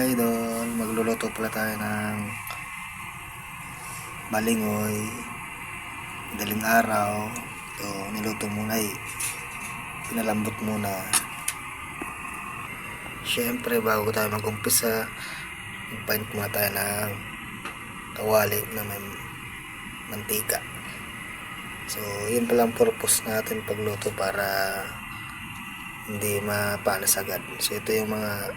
idol, magluluto pala tayo ng balingoy. Madaling araw. Ito, niluto muna pinalambot muna. Siyempre, bago tayo mag-umpisa, magpainit muna tayo ng kawali na may mantika. So, yun pala ang purpose natin pagluto, para hindi mapanas agad. So, ito yung mga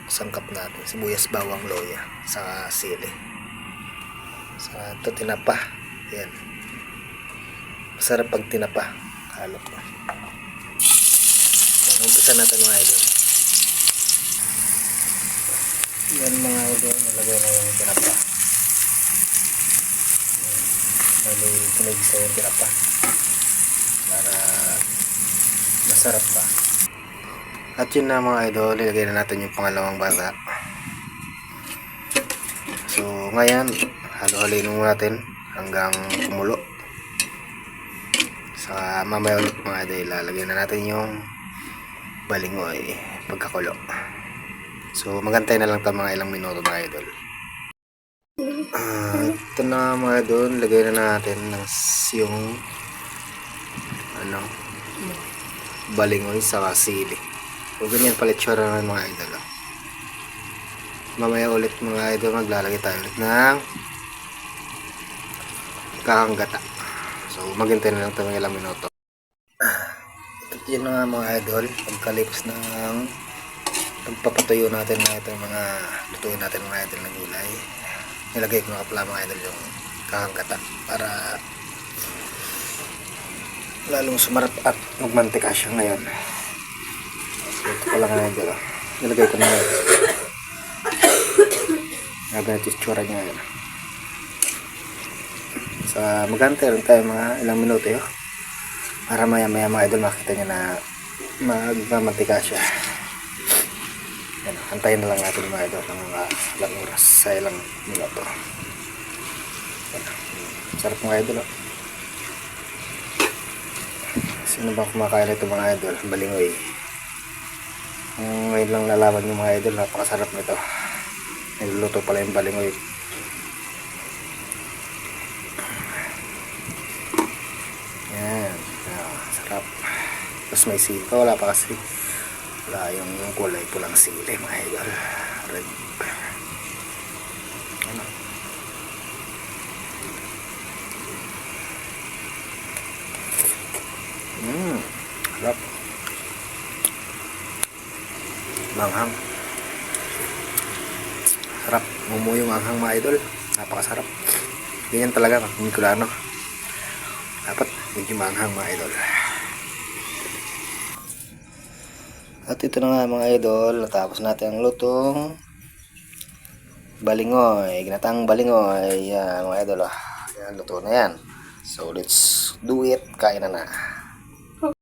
sangkap natin: sibuyas, bawang, loya, saka sili. So, ito tinapa. Yan, masarap pag tinapa. Halo ko. So, umpisa natin mga idol. Yan mga idol, nilagay na yung tinapa. Bali, kinigisa yung tinapa para masarap pa. At yun na mga idol, ilagay na natin yung pangalawang bata. So ngayon, halo-haloin muna natin hanggang kumulo. Sa mamaya ulit mga idol, ilalagay na natin yung balingoy pagkakulo. So magantay na lang ito mga ilang minuto mga idol. Ito na mga idol, lagay na natin yung balingoy sa sili. So ganyan palit tsura ng mga idol. Mamaya ulit mga idol, maglalagay tayo ulit ng kakanggata. So maghintay na lang ito ng ilang minuto. Ito yun na mga idol, pagkalipas ng pagpapatuyo natin na itong mga lutuin natin mga idol ng gulay, nilagay ko na pala mga idol yung kakanggata para lalong sumarap at magmantika siya ngayon. So ito pala nga idol, nilagay ko na ngayon. Ganito yung tsura niya ngayon. So magantay rin tayo mga ilang minuto yun, para maya maya mga idol makita nyo na magmamantika siya. Yan, antayin na lang natin mga idol ng mga ilang oras sa ilang minuto. Yan, sarap mga idol. Sino ba kumakain ito mga idol? Balingoy. Ngayon lang nalaman yung mga idol, napakasarap nito. Niluluto pala yung balingoy. Yan, sarap. Tapos may sili. Wala pa kasi. Wala yung kulay pulang sili mga idol. Red. Ano? Sarap. Manghang. Sarap. Mumuo yung manghang mga idol. Napakasarap. Ganyan talaga pag Bicolano. Dapat medyo manghang mga idol. At ito na nga mga idol, natapos natin ang lutong balingoy, ginatang balingoy. Yan mga idol, yan, luto na yan. So let's do it, kain na na.